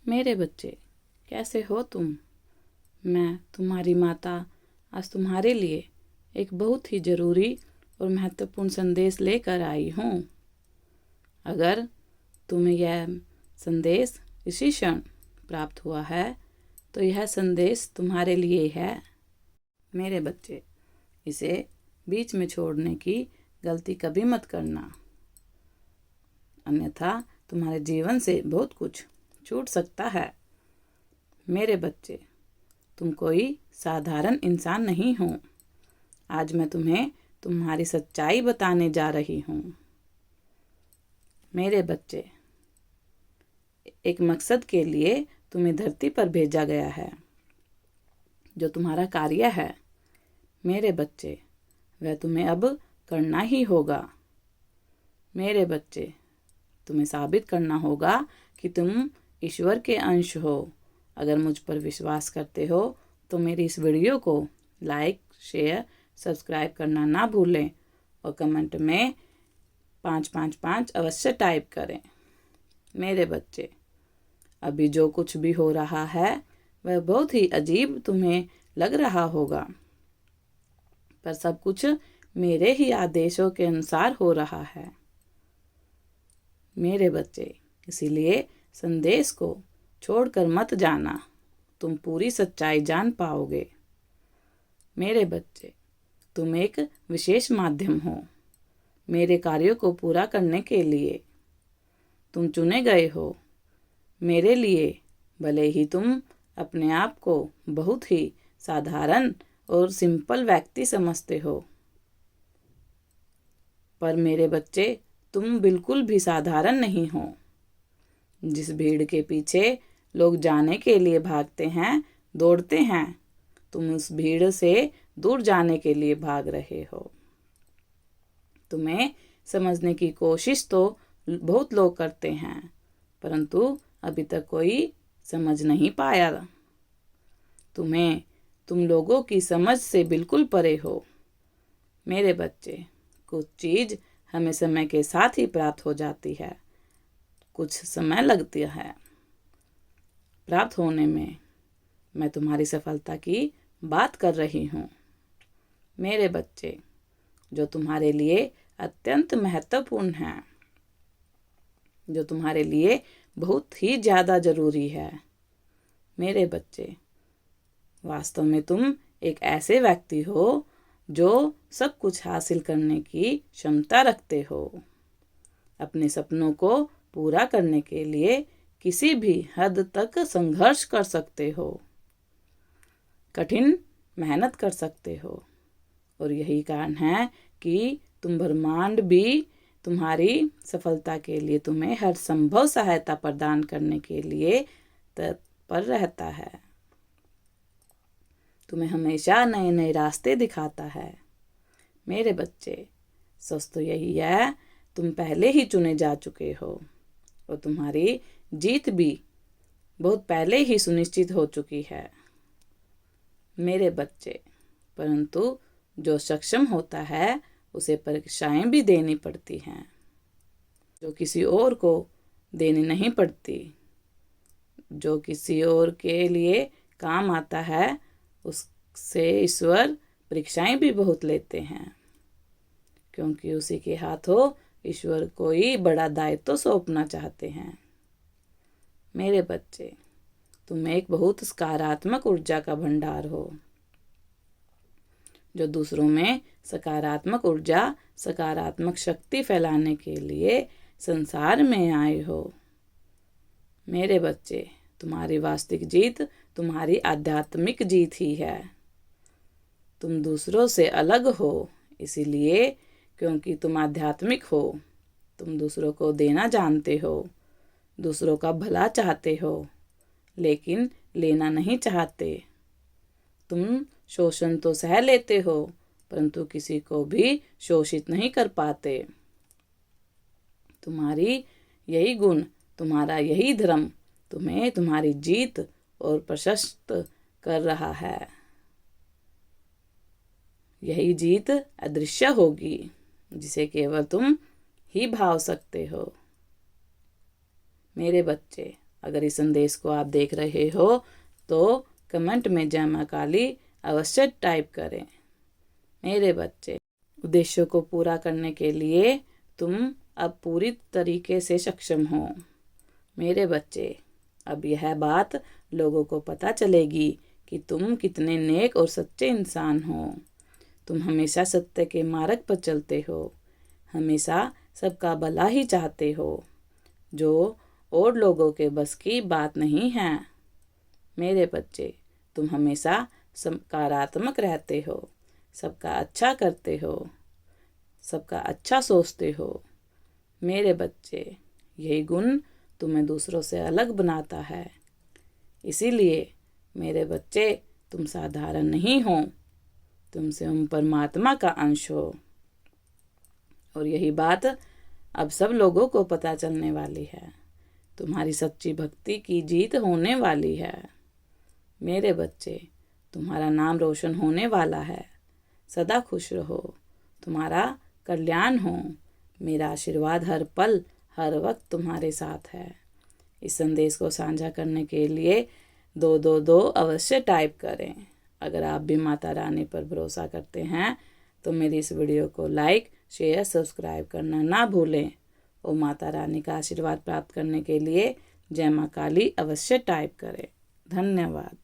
मेरे बच्चे, कैसे हो तुम? मैं तुम्हारी माता आज तुम्हारे लिए एक बहुत ही ज़रूरी और महत्वपूर्ण संदेश लेकर आई हूँ। अगर तुम्हें यह संदेश इसी क्षण प्राप्त हुआ है तो यह संदेश तुम्हारे लिए है। मेरे बच्चे, इसे बीच में छोड़ने की गलती कभी मत करना, अन्यथा तुम्हारे जीवन से बहुत कुछ छूट सकता है। मेरे बच्चे, तुम कोई साधारण इंसान नहीं हो। आज मैं तुम्हें तुम्हारी सच्चाई बताने जा रही हूँ। मेरे बच्चे, एक मकसद के लिए तुम्हें धरती पर भेजा गया है। जो तुम्हारा कार्य है मेरे बच्चे, वह तुम्हें अब करना ही होगा। मेरे बच्चे, तुम्हें साबित करना होगा कि तुम ईश्वर के अंश हो। अगर मुझ पर विश्वास करते हो तो मेरी इस वीडियो को लाइक, शेयर, सब्सक्राइब करना ना भूलें और कमेंट में 555 अवश्य टाइप करें। मेरे बच्चे, अभी जो कुछ भी हो रहा है वह बहुत ही अजीब तुम्हें लग रहा होगा, पर सब कुछ मेरे ही आदेशों के अनुसार हो रहा है। मेरे बच्चे, इसीलिए संदेश को छोड़कर मत जाना, तुम पूरी सच्चाई जान पाओगे। मेरे बच्चे, तुम एक विशेष माध्यम हो मेरे कार्यों को पूरा करने के लिए। तुम चुने गए हो मेरे लिए, भले ही तुम अपने आप को बहुत ही साधारण और सिंपल व्यक्ति समझते हो, पर मेरे बच्चे, तुम बिल्कुल भी साधारण नहीं हो। जिस भीड़ के पीछे लोग जाने के लिए भागते हैं, दौड़ते हैं, तुम उस भीड़ से दूर जाने के लिए भाग रहे हो। तुम्हें समझने की कोशिश तो बहुत लोग करते हैं, परंतु अभी तक कोई समझ नहीं पाया। तुम लोगों की समझ से बिल्कुल परे हो। मेरे बच्चे, कुछ चीज़ हमें समय के साथ ही प्राप्त हो जाती है, कुछ समय लगती है प्राप्त होने में। मैं तुम्हारी सफलता की बात कर रही हूँ। मेरे बच्चे, जो तुम्हारे लिए अत्यंत महत्वपूर्ण है, जो तुम्हारे लिए बहुत ही ज़्यादा ज़रूरी है। मेरे बच्चे, वास्तव में तुम एक ऐसे व्यक्ति हो जो सब कुछ हासिल करने की क्षमता रखते हो। अपने सपनों को पूरा करने के लिए किसी भी हद तक संघर्ष कर सकते हो, कठिन मेहनत कर सकते हो, और यही कारण है कि तुम ब्रह्मांड भी तुम्हारी सफलता के लिए तुम्हें हर संभव सहायता प्रदान करने के लिए तत्पर रहता है। तुम्हें हमेशा नए नए रास्ते दिखाता है। मेरे बच्चे, सच तो यही है, तुम पहले ही चुने जा चुके हो और तुम्हारी जीत भी बहुत पहले ही सुनिश्चित हो चुकी है। मेरे बच्चे, परंतु जो सक्षम होता है उसे परीक्षाएं भी देनी पड़ती हैं, जो किसी और को देनी नहीं पड़ती। जो किसी और के लिए काम आता है उससे ईश्वर परीक्षाएं भी बहुत लेते हैं, क्योंकि उसी के हाथों ईश्वर कोई बड़ा दायित्व सौंपना चाहते हैं। मेरे बच्चे, तुम एक बहुत सकारात्मक ऊर्जा का भंडार हो, जो दूसरों में सकारात्मक ऊर्जा, सकारात्मक शक्ति फैलाने के लिए संसार में आए हो। मेरे बच्चे, तुम्हारी वास्तविक जीत तुम्हारी आध्यात्मिक जीत ही है। तुम दूसरों से अलग हो इसीलिए क्योंकि तुम आध्यात्मिक हो। तुम दूसरों को देना जानते हो, दूसरों का भला चाहते हो, लेकिन लेना नहीं चाहते। तुम शोषण तो सह लेते हो, परंतु किसी को भी शोषित नहीं कर पाते। तुम्हारी यही गुण, तुम्हारा यही धर्म तुम्हें तुम्हारी जीत और प्रशस्त कर रहा है। यही जीत अदृश्य होगी, जिसे केवल तुम ही भाव सकते हो। मेरे बच्चे, अगर इस संदेश को आप देख रहे हो तो कमेंट में जय माँ काली अवश्य टाइप करें। मेरे बच्चे, उद्देश्यों को पूरा करने के लिए तुम अब पूरी तरीके से सक्षम हो। मेरे बच्चे, अब यह बात लोगों को पता चलेगी कि तुम कितने नेक और सच्चे इंसान हो। तुम हमेशा सत्य के मार्ग पर चलते हो, हमेशा सबका भला ही चाहते हो, जो और लोगों के बस की बात नहीं है। मेरे बच्चे, तुम हमेशा सकारात्मक रहते हो, सबका अच्छा करते हो, सबका अच्छा सोचते हो। मेरे बच्चे, यही गुण तुम्हें दूसरों से अलग बनाता है। इसीलिए मेरे बच्चे, तुम साधारण नहीं हो, तुम स्वयं परमात्मा का अंश हो। और यही बात अब सब लोगों को पता चलने वाली है। तुम्हारी सच्ची भक्ति की जीत होने वाली है। मेरे बच्चे, तुम्हारा नाम रोशन होने वाला है। सदा खुश रहो, तुम्हारा कल्याण हो। मेरा आशीर्वाद हर पल हर वक्त तुम्हारे साथ है। इस संदेश को साझा करने के लिए 222 अवश्य टाइप करें। अगर आप भी माता रानी पर भरोसा करते हैं तो मेरी इस वीडियो को लाइक, शेयर, सब्सक्राइब करना ना भूलें और माता रानी का आशीर्वाद प्राप्त करने के लिए जय माँ काली अवश्य टाइप करें। धन्यवाद।